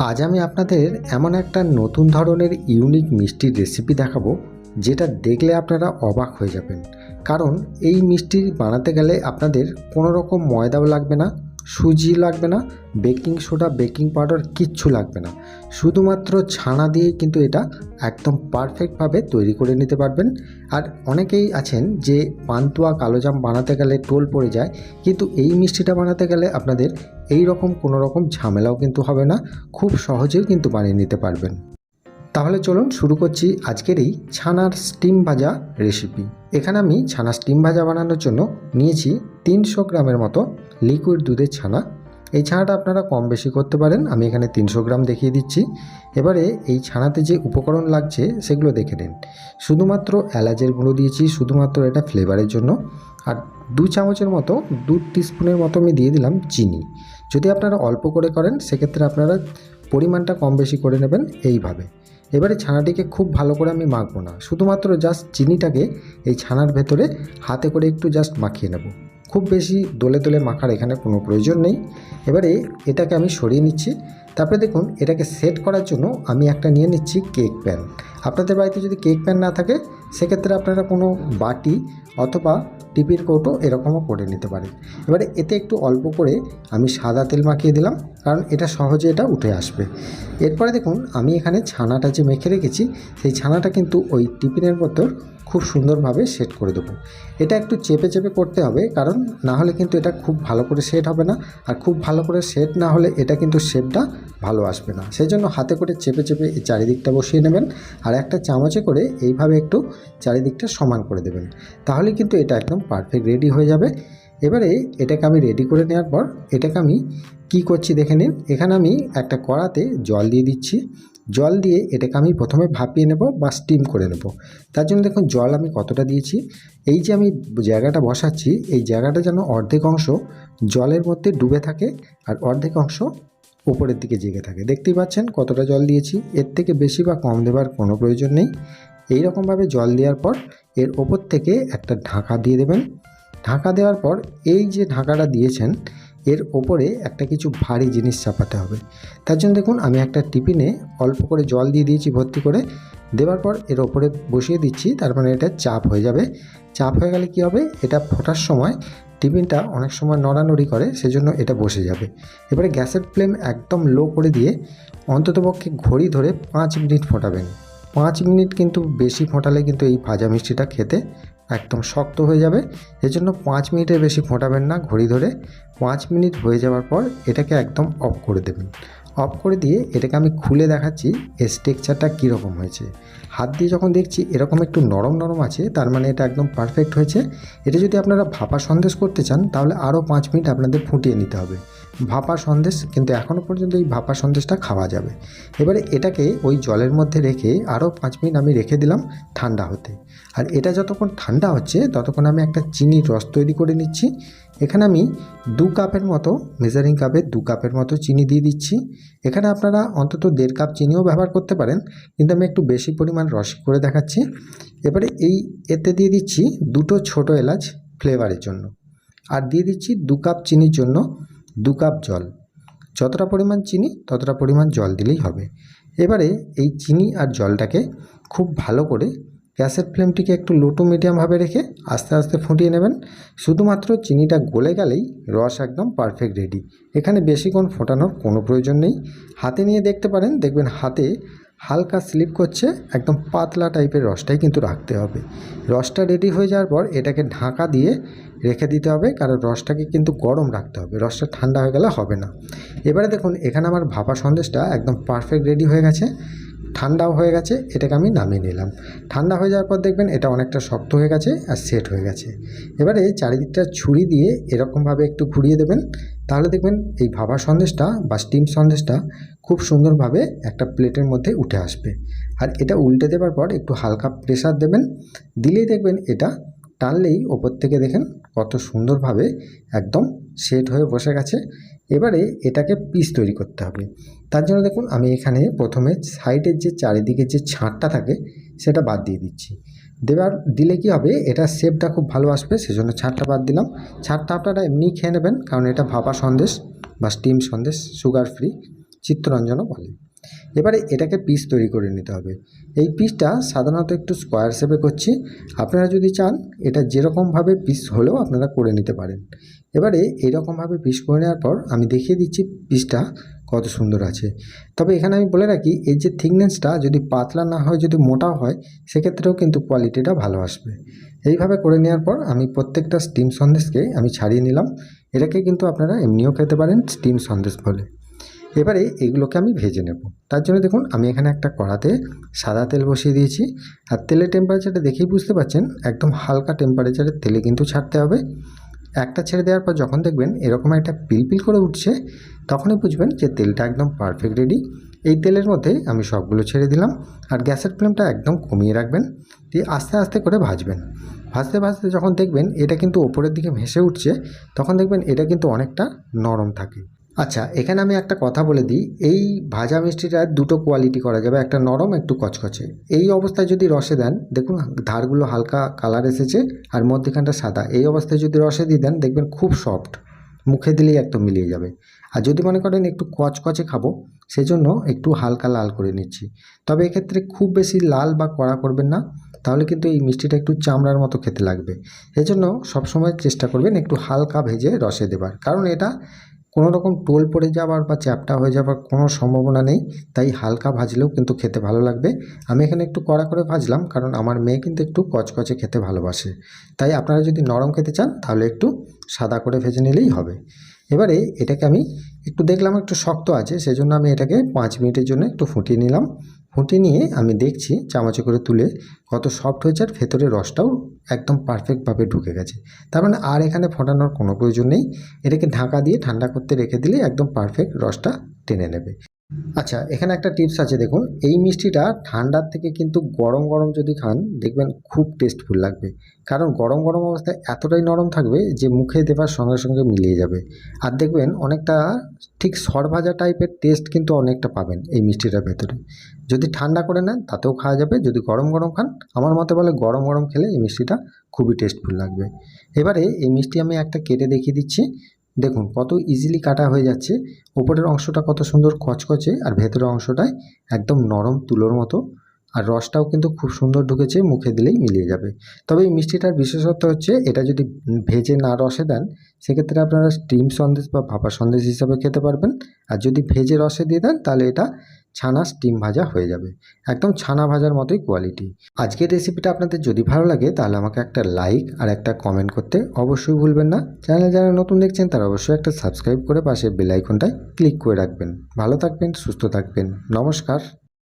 আজ আমি আপনাদের এমন একটা নতুন ধরনের ইউনিক মিষ্টির রেসিপি দেখাবো, যেটা দেখলে আপনারা অবাক হয়ে যাবেন। কারণ এই মিষ্টি বানাতে গেলে আপনাদের কোনো রকম ময়দাও লাগবে না, সুজি লাগবে না, বেকিং সোডা, বেকিং পাউডার কিচ্ছু লাগবে না। শুধুমাত্র ছানা দিয়ে কিন্তু এটা একদম পারফেক্টভাবে তৈরি করে নিতে পারবেন। আর অনেকেই আছেন যে পান্তুয়া কালোজাম বানাতে গেলে টোল পড়ে যায়, কিন্তু এই মিষ্টিটা বানাতে গেলে আপনাদের এই রকম কোনো রকম ঝামেলাও কিন্তু হবে না, খুব সহজেই কিন্তু বানিয়ে নিতে পারবেন। তাহলে চলুন শুরু করছি আজকের এই ছানার স্টিম ভাজা রেসিপি। এখানে আমি ছানা স্টিম ভাজা বানানোর জন্য নিয়েছি 300 গ্রামের মতো লিকুইড দুধের ছানা। এই ছানাটা আপনারা কম বেশি করতে পারেন, আমি এখানে 300 গ্রাম দেখিয়ে দিচ্ছি। এবারে এই ছানাতে যে উপকরণ লাগছে সেগুলো দেখে নিন। শুধুমাত্র এলাচের গুঁড়ো দিয়েছি, শুধুমাত্র এটা ফ্লেভারের জন্য। আর 2 চামচের মতো, 2 টিস্পুনের মতো আমি দিয়ে দিলাম চিনি। যদি আপনারা অল্প করে করেন সেক্ষেত্রে আপনারা পরিমাণটা কম বেশি করে নেবেন এইভাবে। এবারে ছানাটিকে খুব ভালো করে আমি মাখবো না, শুধুমাত্র জাস্ট চিনিটাকে এই ছানার ভেতরে হাতে করে একটু জাস্ট মাখিয়ে নেব। খুব বেশি দোলে দোলে মাখার এখানে কোনো প্রয়োজন নেই। এবারে এটাকে আমি সরিয়ে নিচ্ছি। তারপরে দেখুন, এটাকে সেট করার জন্য আমি একটা নিয়ে নিচ্ছি কেক প্যান। আপনাদের বাড়িতে যদি কেক প্যান না থাকে সেক্ষেত্রে আপনারা কোনো বাটি অথবা টিপির কৌটো এরকমও করে নিতে পারেন। এবারে এতে একটু অল্প করে আমি সাদা তেল মাখিয়ে দিলাম, কারণ এটা সহজে এটা উঠে আসবে। এরপরে দেখুন, আমি এখানে ছানাটা যে মেখে রেখেছি সেই ছানাটা কিন্তু ওই টিফিনের ভেতর খুব সুন্দরভাবে সেট করে দেবো। এটা একটু চেপে চেপে করতে হবে, কারণ না হলে কিন্তু এটা খুব ভালো করে সেট হবে না। আর খুব ভালো করে সেট না হলে এটা কিন্তু শেপটা ভালো আসবে না। সেই জন্য হাতে করে চেপে চেপে এই চারিদিকটা বসিয়ে নেবেন, আর একটা চামচে করে এইভাবে একটু চারিদিকটা সমান করে দেবেন। তাহলে কিন্তু এটা একদম পারফেক্ট রেডি হয়ে যাবে। এবারে এটাকে আমি রেডি করে নেওয়ার পর এটাকে আমি কি করছি দেখে নিন। এখানে আমি একটা কড়াতে জল দিয়ে দিচ্ছি। জল দিয়ে এটাকে আমি প্রথমে ভাপিয়ে নেব বা স্টিম করে নেব। তার জন্য দেখুন জল আমি কতটা দিয়েছি। এই যে আমি জায়গাটা বসাচ্ছি, এই জায়গাটা যেন অর্ধেক অংশ জলের মধ্যে ডুবে থাকে আর অর্ধেক অংশ উপরের দিকে জেগে থাকে। দেখতেই পাচ্ছেন কতটা জল দিয়েছি, এর থেকে বেশি বা কম দেওয়ার কোনো প্রয়োজন নেই। এই রকমভাবে জল দেওয়ার পর এর ওপর থেকে একটা ঢাকা দিয়ে দেবেন। ঢাকা দেওয়ার পর এই যে ঢাকাটা দিয়েছেন এর ওপরে একটা কিছু ভারী জিনিস চাপাতে হবে। তার জন্য দেখুন আমি একটা টিফিনে অল্প করে জল দিয়ে দিয়েছি ভর্তি করে। দেওয়ার পর এর ওপরে বসিয়ে দিচ্ছি, তার মানে এটা চাপ হয়ে যাবে। চাপ হয়ে গেলে কি হবে, এটা ফোটার সময় টিফিনটা অনেক সময় নড়ানড়ি করে, সেজন্য এটা বসে যাবে। এবারে গ্যাসের ফ্লেম একদম লো করে দিয়ে অন্ততপক্ষে ঘড়ি ধরে 5 মিনিট ফোটাবেন। 5 মিনিট কিন্তু বেশি ফোটালে কিন্তু এই ভাজা মিষ্টিটা খেতে একদম শক্ত হয়ে যাবে। এজন্য 5 মিনিটের বেশি ফোটাবেন না ঘড়ি ধরে। 5 মিনিট হয়ে যাওয়ার পর এটাকে একদম অফ করে দেবেন। অফ করে দিয়ে এটাকে আমি খুলে দেখাচ্ছি এর টেক্সচারটা কীরকম হয়েছে। হাত দিয়ে যখন দেখছি এরকম একটু নরম নরম আছে, তার মানে এটা একদম পারফেক্ট হয়েছে। এটা যদি আপনারা ভাপা সন্দেশ করতে চান তাহলে আরও 5 মিনিট আপনাদের ফুটিয়ে নিতে হবে ভাপা সন্দেশ, কিন্তু এখনও পর্যন্ত এই ভাপা সন্দেশটা খাওয়া যাবে। এবারে এটাকে ওই জলের মধ্যে রেখে আরও 5 মিনিট আমি রেখে দিলাম ঠান্ডা হতে। আর এটা যতক্ষণ ঠান্ডা হচ্ছে ততক্ষণ আমি একটা চিনির রস তৈরি করে নিচ্ছি। এখানে আমি 2 কাপের মতো, মেজারিং কাপে 2 কাপের মতো চিনি দিয়ে দিচ্ছি। এখানে আপনারা অন্তত 1.5 কাপ চিনিও ব্যবহার করতে পারেন, কিন্তু আমি একটু বেশি পরিমাণ রস করে দেখাচ্ছি। এবারে এতে দিয়ে দিচ্ছি 2টো ছোটো এলাচ ফ্লেভারের জন্য, আর দিয়ে দিচ্ছি 2 কাপ চিনির জন্য 2 কাপ জল। যতটা পরিমাণ চিনি ততটা পরিমাণ জল দিলেই হবে। এবারে এই চিনি আর জলটাকে খুব ভালো করে গ্যাসের ফ্লেমটিকে একটু লো টু মিডিয়ামভাবে রেখে আস্তে আস্তে ফুটিয়ে নেবেন। শুধুমাত্র চিনিটা গলে গেলেই রস একদম পারফেক্ট রেডি। এখানে বেশিক্ষণ ফোটানোর কোনো প্রয়োজন নেই। হাতে নিয়ে দেখতে পারেন, দেখবেন হাতে হালকা স্লিপ করছে, একদম পাতলা টাইপের রসটাই কিন্তু রাখতে হবে। রসটা রেডি হয়ে যাওয়ার পর এটাকে ঢাকা দিয়ে রেখে দিতে হবে, কারণ রসটাকে কিন্তু গরম রাখতে হবে, রসটা ঠান্ডা হয়ে গেলে হবে না। এবারে দেখুন এখানে আমার ভাপা সন্দেশটা একদম পারফেক্ট রেডি হয়ে গেছে, ঠান্ডাও হয়ে গেছে। এটাকে আমি নামিয়ে নিলাম। ঠান্ডা হয়ে যাওয়ার পর দেখবেন এটা অনেকটা শক্ত হয়ে গেছে আর সেট হয়ে গেছে। এবারে চারিদিকটা ছুরি দিয়ে এরকমভাবে একটু ঘুরিয়ে দেবেন, তাহলে দেখবেন এই ভাপা সন্দেশটা বা স্টিম সন্দেশটা খুব সুন্দরভাবে একটা প্লেটের মধ্যে উঠে আসবে। আর এটা উল্টে দেওয়ার পর একটু হালকা প্রেসার দেবেন, দিলেই দেখবেন এটা টানলেই ওপর থেকে দেখেন কত সুন্দরভাবে একদম সেট হয়ে বসে গেছে। এবারে এটাকে পিস তৈরি করতে হবে। তার জন্য দেখুন আমি এখানে প্রথমে সাইডের যে চারিদিকে যে ছাঁটটা থাকে সেটা বাদ দিয়ে দিচ্ছি। দিলে কি হবে, এটা শেপটা খুব ভালো আসবে, সেজন্য ছাঁটটা বাদ দিলাম। ছাঁটটা আপনারা এমনিই খেয়ে নেবেন, কারণ এটা ভাপা সন্দেশ বা স্টিম সন্দেশ, সুগার ফ্রি। চিত্তরঞ্জনও বলে। এবারে এটাকে পিস তৈরি করে নিতে হবে। এই পিসটা সাধারণত একটু স্কোয়ার শেপে করছি, আপনারা যদি চান এটা যেরকমভাবে পিস হলেও আপনারা করে নিতে পারেন। এবারে এইরকমভাবে পিস করে নেওয়ার পর আমি দেখিয়ে দিচ্ছি পিসটা কত সুন্দর আছে। তবে এখানে আমি বলে রাখি, এই যে থিকনেসটা যদি পাতলা না হয়, যদি মোটাও হয়, সেক্ষেত্রেও কিন্তু কোয়ালিটিটা ভালো আসবে। এইভাবে করে নেওয়ার পর আমি প্রত্যেকটা স্টিম সন্দেশকে আমি ছাড়িয়ে নিলাম। এটাকে কিন্তু আপনারা এমনিও খেতে পারেন স্টিম সন্দেশ বলে। এবারে এগুলোকে আমি ভেজে নেব। তার জন্য দেখুন আমি এখানে একটা কড়াতে সাদা তেল বসিয়ে দিয়েছি, আর তেলের টেম্পারেচারটা দেখেই বুঝতে পারছেন একদম হালকা টেম্পারেচারের তেলে কিন্তু ছাড়তে হবে। একটা ছেড়ে দেওয়ার পর যখন দেখবেন এরকম একটা পিলপিল করে উঠছে, তখনই বুঝবেন যে তেলটা একদম পারফেক্ট রেডি। এই তেলের মধ্যে আমি সবগুলো ছেড়ে দিলাম, আর গ্যাসের ফ্লেমটা একদম কমিয়ে রাখবেন, দিয়ে আস্তে আস্তে করে ভাজবেন। ভাজতে ভাজতে যখন দেখবেন এটা কিন্তু ওপরের দিকে ভেসে উঠছে, তখন দেখবেন এটা কিন্তু অনেকটা নরম থাকে। আচ্ছা, এখানে আমি একটা কথা বলে দিই, এই ভাজা মিষ্টিটা দুটো কোয়ালিটি করা যাবে, একটা নরম একটু কচকচে। এই অবস্থায় যদি রসে দেন, দেখুন ধারগুলো হালকা কালার এসেছে আর মধ্যখানটা সাদা, এই অবস্থায় যদি রসে দিয়ে দেন দেখবেন খুব সফট, মুখে দিলেই একদম মিলিয়ে যাবে। আর যদি মনে করেন একটু কচকচে খাবো, সেজন্য একটু হালকা লাল করে নিচ্ছি। তবে এক্ষেত্রে খুব বেশি লাল বা কড়া করবেন না, তাহলে কিন্তু এই মিষ্টিটা একটু চামড়ার মতো খেতে লাগবে। এজন্য সবসময় চেষ্টা করবেন একটু হালকা ভেজে রসে দেবার, কারণ এটা কোনো রকম টোল পড়ে যাওয়ার বা চ্যাপ্টা হয়ে যাওয়ার কোনো সম্ভাবনা নেই, তাই হালকা ভাজলেও কিন্তু খেতে ভালো লাগবে। আমি এখানে একটু কড়া করে ভাজলাম, কারণ আমার মেয়ে কিন্তু একটু কচকচে খেতে ভালোবাসে। তাই আপনারা যদি নরম খেতে চান তাহলে একটু সাদা করে ভেজে নিলেই হবে। এবারে এটাকে আমি একটু দেখলাম একটু শক্ত আছে, সেজন্য আমি এটাকে 5 মিনিটের জন্য একটু ফুটিয়ে নিলাম। ফুটিয়ে নিয়ে আমি দেখছি চামচে করে তুলে কত সফট হয়েছে, আর ভেতরের রসটাও একদম পারফেক্টভাবে ঢুকে গেছে। তার মানে আর এখানে ফোটানোর কোনো প্রয়োজন নেই। এটাকে ঢাকা দিয়ে ঠান্ডা করতে রেখে দিলে একদম পারফেক্ট রসটা টেনে নেবে। আচ্ছা, এখানে একটা টিপস আছে দেখুন, এই মিষ্টিটা ঠান্ডার থেকে কিন্তু গরম গরম যদি খান দেখবেন খুব টেস্টফুল লাগবে, কারণ গরম গরম অবস্থায় এতটাই নরম থাকবে যে মুখে দেবার সঙ্গে সঙ্গে মিলিয়ে যাবে। আর দেখবেন অনেকটা ঠিক সরভাজা টাইপের টেস্ট কিন্তু অনেকটা পাবেন এই মিষ্টিটার ভেতরে। যদি ঠান্ডা করে নেন তাতেও খাওয়া যাবে, যদি গরম গরম খান আমার মতে বলে গরম গরম খেলে এই মিষ্টিটা খুবই টেস্টফুল লাগবে। এবারে এই মিষ্টি আমি একটা কেটে দেখিয়ে দিচ্ছি, দেখুন কত ইজিলি কাটা হয়ে যাচ্ছে। উপরের অংশটা কত সুন্দর কচকচে, আর ভেতরের অংশটায় একদম নরম তুলোর মতো, আর রসটাও কিন্তু খুব সুন্দর ঢুকেছে, মুখে দিলেই মিলিয়ে যাবে। তবে এই মিষ্টিটার বিশেষত্ব হচ্ছে এটা যদি ভেজে না রসে দেন, সেক্ষেত্রে আপনারা স্টিম সন্দেশ বা ভাপা সন্দেশ হিসাবে খেতে পারবেন। আর যদি ভেজে রসে দিয়ে দেন তাহলে এটা ছানা স্টিম ভাজা হয়ে যাবে, একদম ছানা ভাজার মতোই কোয়ালিটি। আজকের রেসিপিটা আপনাদের যদি ভালো লাগে তাহলে আমাকে একটা লাইক আর একটা কমেন্ট করতে অবশ্যই ভুলবেন না। চ্যানেলে যারা নতুন দেখছেন তারা অবশ্যই একটা সাবস্ক্রাইব করে পাশে বেল আইকনটায় ক্লিক করে রাখবেন। ভালো থাকবেন, সুস্থ থাকবেন, নমস্কার।